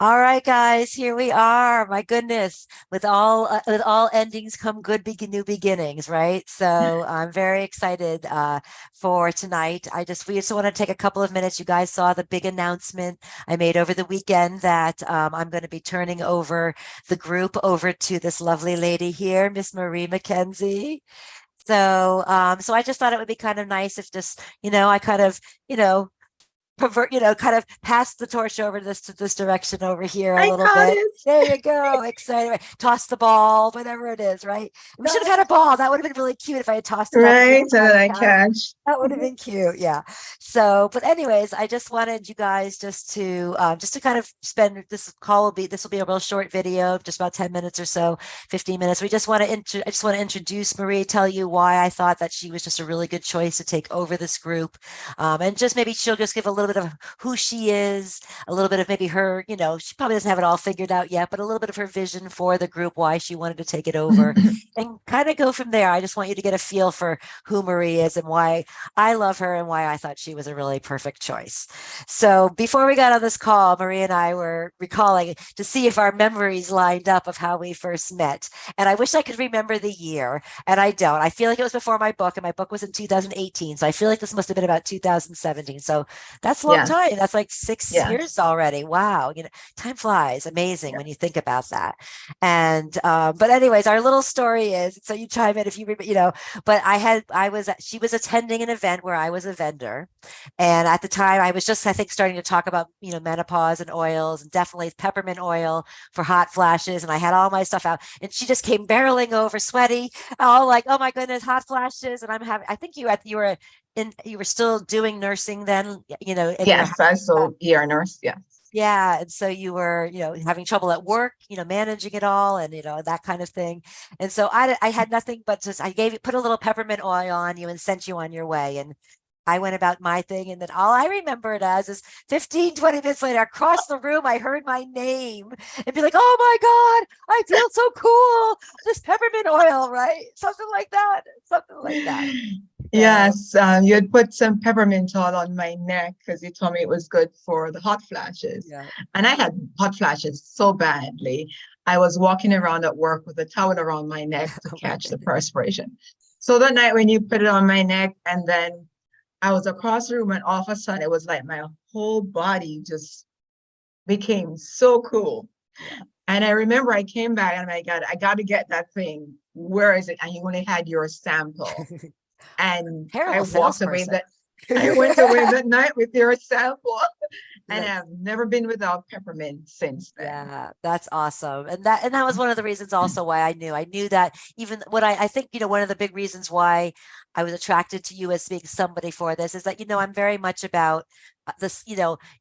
All right, guys, here we are. My goodness, with all endings come good new beginnings, right? So I'm very excited for tonight. We just want to take a couple of minutes. You guys saw the big announcement I made over the weekend that I'm going to be turning over the group over to this lovely lady here, Miss Marie McKenzie. So I just thought it would be kind of nice if just, I kind of, you know, kind of pass the torch over to this direction over here a I little got bit. it. There you go. Excited. Right? Toss the ball, whatever it is, right? We should have had a ball. That would have been really cute if I had tossed it up and you Right. had And then gotten I carried. catch. That would have been cute. Yeah. So, but anyways, I just wanted you guys just to kind of spend this will be a real short video, just about 10 minutes or so, 15 minutes. I just want to introduce Marie, tell you why I thought that she was just a really good choice to take over this group. And just maybe she'll just give a little bit of who she is, a little bit of maybe her, she probably doesn't have it all figured out yet, but a little bit of her vision for the group, why she wanted to take it over, and kind of go from there. I just want you to get a feel for who Marie is and why I love her and why I thought she was a really perfect choice. So before we got on this call, Marie and I were recalling to see if our memories lined up of how we first met. And I wish I could remember the year, and I don't. I feel like it was before my book, and my book was in 2018. So I feel like this must have been about 2017. So that's a long Yeah. time. That's like 6 years Yes. already. Wow. Time flies. Amazing Yeah. when you think about that. But anyways, our little story is, so you chime in if you remember, but she was attending an event where I was a vendor. And at the time I was just, I think, starting to talk about, menopause and oils, and definitely peppermint oil for hot flashes. And I had all my stuff out, and she just came barreling over sweaty, all like, oh my goodness, hot flashes. And I think you were still doing nursing then, in your Yes. I house. so ER nurse. Yes. Yeah, and so you were, having trouble at work, managing it all, and that kind of thing. And so I had nothing but just, put a little peppermint oil on you and sent you on your way. And I went about my thing, and then all I remember it as is 15, 20 minutes later, across the room, I heard my name and be like, oh my God, I feel so cool. This peppermint oil, right? Something like that. Something like that. So Yes. You had put some peppermint oil on my neck because you told me it was good for the hot flashes. yeah. And I had hot flashes so badly. I was walking around at work with a towel around my neck to Oh my catch the goodness. perspiration. So that night when you put it on my neck, and then I was across the room, and all of a sudden it was like my whole body just became so cool. Yeah. And I remember I came back and I'm like, God, I got to get that thing. Where is it? And you only had your sample. And I Terrible walked away salesperson. that I went away that night with your sample. And That's I've never been without peppermint since then. Yeah, that's awesome. And that was one of the reasons also why I knew that, even what I think, one of the big reasons why I was attracted to you as being somebody for this is that, I'm very much about this,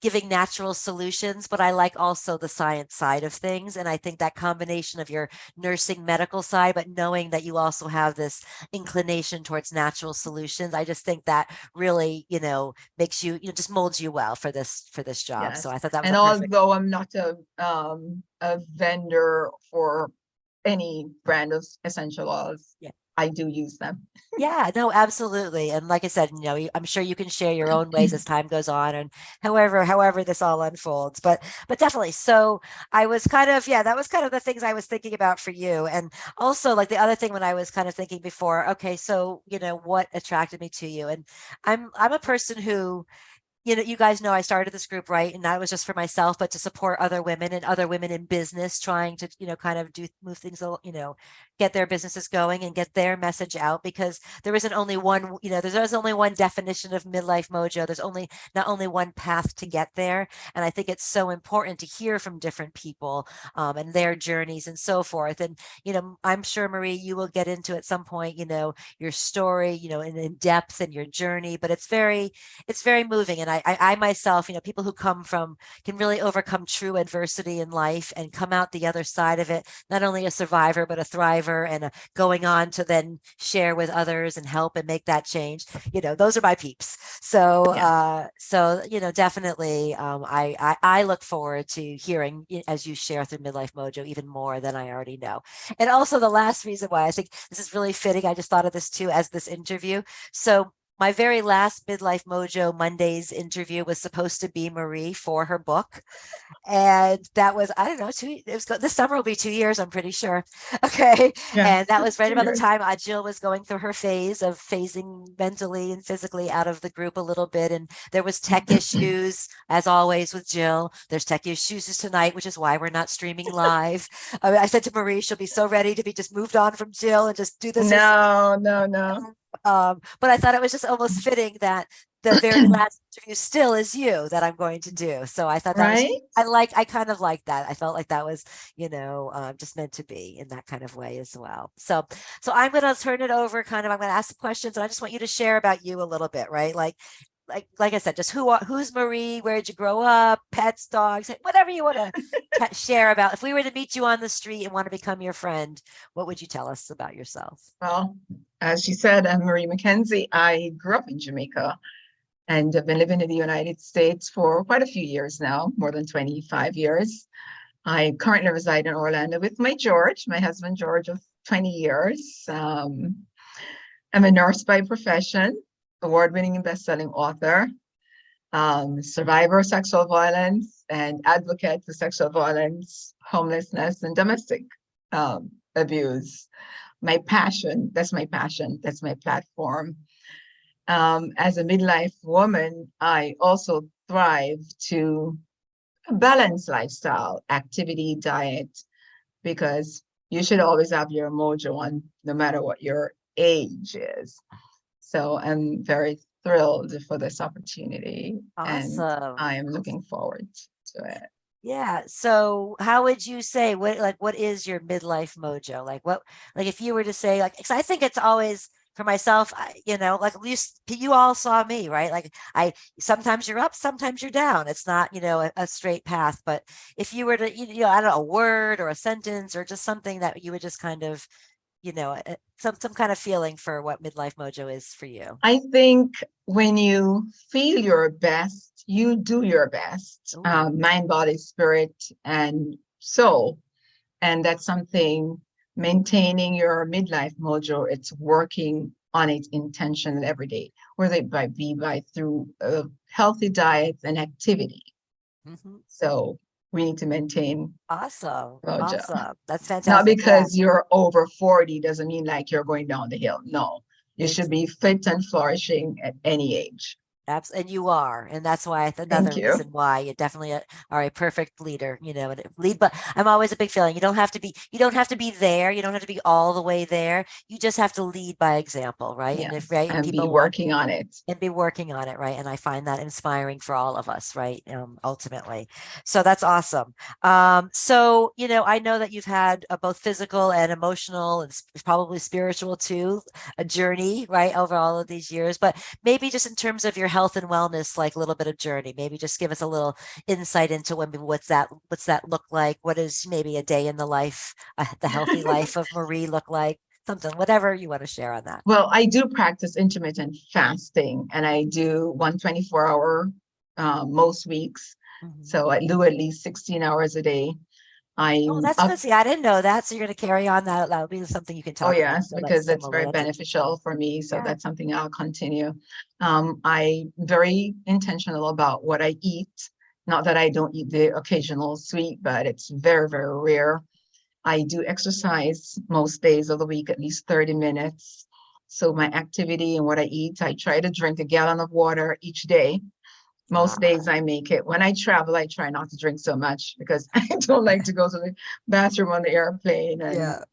giving natural solutions, but I like also the science side of things. And I think that combination of your nursing medical side, but knowing that you also have this inclination towards natural solutions, I just think that really, makes you, just molds you well for this job. So Yes. I thought that was And a perfect. although I'm not a vendor for any brand of essential oils, Yeah. I do use them. Yeah, no, absolutely. And like I said, I'm sure you can share your own ways as time goes on, and however this all unfolds. But definitely. So I was kind of, yeah, that was kind of the things I was thinking about for you. And also, like, the other thing when I was kind of thinking before, okay, so what attracted me to you? And I'm a person who, you guys know I started this group, right? And that was just for myself, but to support other women and other women in business trying to, kind of move things, get their businesses going and get their message out, because there isn't only one, there's only one definition of midlife mojo. There's not only one path to get there. And I think it's so important to hear from different people, and their journeys and so forth. And, I'm sure, Marie, you will get into at some point, your story, in depth and your journey, but it's very moving. And I myself, people who can really overcome true adversity in life and come out the other side of it, not only a survivor, but a thriver, and going on to then share with others and help and make that change. Those are my peeps. So, Yeah. definitely, I look forward to hearing, as you share through Midlife Mojo, even more than I already know. And also, the last reason why I think this is really fitting, I just thought of this too as this interview. So my very last Midlife Mojo Mondays interview was supposed to be Marie for her book. And that was, I don't know, this summer will be 2 years, I'm pretty sure. Okay. Yeah. And that was right about the 2 years. time Jill was going through her phase of phasing mentally and physically out of the group a little bit. And there was tech issues, as always with Jill. There's tech issues tonight, which is why we're not streaming live. I said to Marie, she'll be so ready to be just moved on from Jill and just do this. No. But I thought it was just almost fitting that the very last interview still is you that I'm going to do. So I thought that was, Right? I kind of like that. I felt like that was, just meant to be in that kind of way as well. So I'm going to turn it over kind of, I'm going to ask the questions and I just want you to share about you a little bit, right? Like I said, just who's Marie? Where did you grow up? Pets, dogs, whatever you want to share about. If we were to meet you on the street and want to become your friend, what would you tell us about yourself? Well, as she said, I'm Marie McKenzie. I grew up in Jamaica and have been living in the United States for quite a few years now, more than 25 years. I currently reside in Orlando with my husband George of 20 years. I'm a nurse by profession, award-winning and best-selling author, survivor of sexual violence and advocate for sexual violence, homelessness, and domestic abuse. That's my passion, that's my platform. As a midlife woman, I also thrive to a balanced lifestyle, activity, diet, because you should always have your mojo on no matter what your age is. So I'm very thrilled for this opportunity and Awesome. I am looking forward to it. Yeah. So how would you say what is your midlife mojo? Like if you were to say cause I think it's always for myself, like you all saw me, right? Like sometimes you're up, sometimes you're down. It's not, a straight path, but if you were to, I don't know, a word or a sentence or just something that you would just kind of, some kind of feeling for what midlife mojo is for you. I think when you feel your best, you do your best, mind, body, spirit, and soul. And that's something, maintaining your midlife mojo, it's working on it intentionally every day, whether it be through a healthy diet and activity. So we need to maintain Awesome. mojo. Awesome. That's fantastic. Not because you're over 40 doesn't mean like you're going down the hill. No, you should be fit and flourishing at any age. And you are, and that's why another reason why you definitely are a perfect leader, and lead. But I'm always a big feeling. You don't have to be there. You don't have to be all the way there. You just have to lead by example, right? Yes, and people be working on it. And be working on it, right? And I find that inspiring for all of us, right? Ultimately. So that's awesome. So, I know that you've had both physical and emotional and probably spiritual too, a journey, right? Over all of these years, but maybe just in terms of your health and wellness, like a little bit of journey, maybe just give us a little insight into what's that look like? What is maybe a day in the life, the healthy life of Marie look like? Something, whatever you want to share on that. Well, I do practice intermittent fasting and I do 1 24-hour most weeks. So I do at least 16 hours a day. That's good. See, I didn't know that. So you're going to carry on that. That'll be something you can talk about. Oh, yes, because that's very beneficial for me. So that's something I'll continue. I'm very intentional about what I eat. Not that I don't eat the occasional sweet, but it's very, very rare. I do exercise most days of the week, at least 30 minutes. So my activity and what I eat, I try to drink a gallon of water each day. Most days I make it. When I travel, I try not to drink so much because I don't like to go to the bathroom on the airplane. And,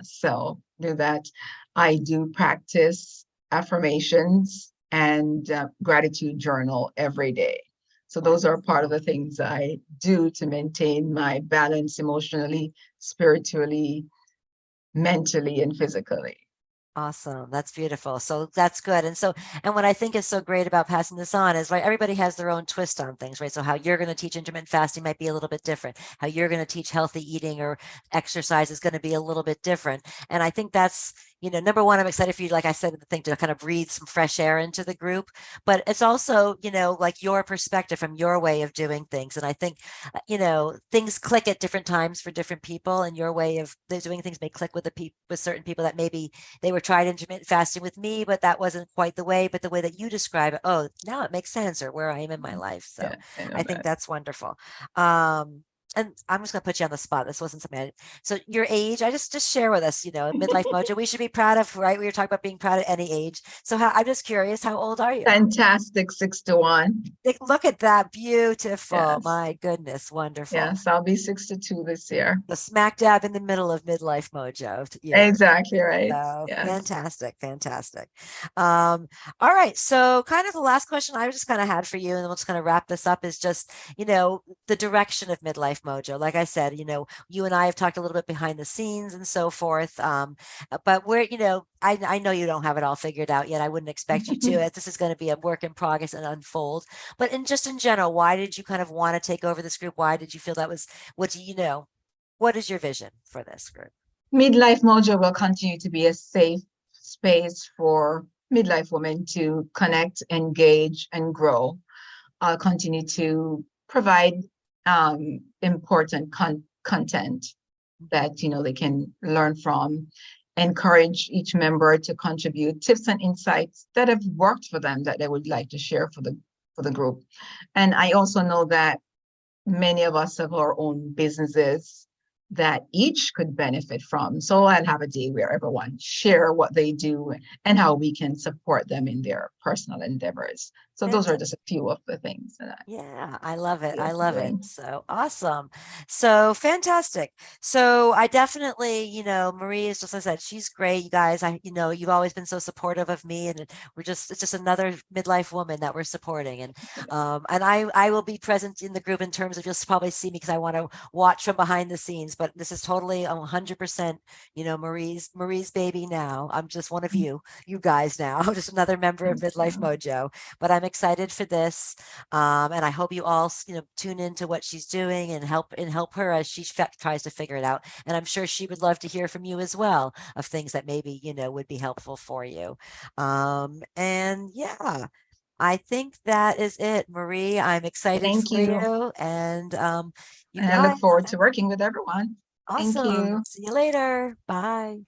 so do that. I do practice affirmations and gratitude journal every day. So those are part of the things I do to maintain my balance emotionally, spiritually, mentally, and physically. Awesome. That's beautiful. So that's good. And what I think is so great about passing this on is, right, everybody has their own twist on things, right? So how you're going to teach intermittent fasting might be a little bit different. How you're going to teach healthy eating or exercise is going to be a little bit different. And I think that's, number one, I'm excited for you, like I said, the thing to kind of breathe some fresh air into the group, but it's also, like your perspective from your way of doing things. And I think, things click at different times for different people, and your way of doing things may click with with certain people that maybe they were tried intermittent fasting with me, but that wasn't quite the way, but the way that you describe it, oh, now it makes sense, or where I am in my life. So Yeah, I know I think that. that's wonderful. Um, and I'm just gonna put you on the spot. This wasn't something so your age, I just share with us, midlife mojo. We should be proud of, right? We were talking about being proud at any age. So I'm just curious, how old are you? Fantastic 61. Look at that, beautiful. Yes. My goodness, wonderful. Yes, I'll be 62 this year. The smack dab in the middle of midlife mojo years. Exactly right. So Yes. fantastic, fantastic. All right. So kind of the last question I just kind of had for you, and then we'll just kind of wrap this up, is just, the direction of Midlife Mojo. Like I said, you and I have talked a little bit behind the scenes and so forth. But we're, I know you don't have it all figured out yet. I wouldn't expect you to. This is going to be a work in progress and unfold. But just in general, why did you kind of want to take over this group? Why did you feel that was, what do you know? What is your vision for this group? Midlife Mojo will continue to be a safe space for midlife women to connect, engage, and grow. I'll continue to provide important content that they can learn from. Encourage each member to contribute tips and insights that have worked for them that they would like to share for the group. And I also know that many of us have our own businesses that each could benefit from. So I'll have a day where everyone share what they do and how we can support them in their personal endeavors. So those are just a few of the things that I Yeah, I love it. feel I to love it. doing. So awesome. So fantastic. So I definitely, Marie is just, as I said, she's great. You guys, you've always been so supportive of me, and it's just another midlife woman that we're supporting. And I will be present in the group in terms of, you'll probably see me because I want to watch from behind the scenes, but this is totally 100%, Marie's baby now. I'm just one of you guys now, just another member of Thank Midlife you. Mojo, but I'm excited for this. And I hope you all, tune into what she's doing and help her as she tries to figure it out. And I'm sure she would love to hear from you as well, of things that maybe, would be helpful for you. And yeah, I think that is it, Marie. I'm excited Thank for you. you. And you And I look guys, forward to working with everyone. Thank awesome. you. See you later. Bye.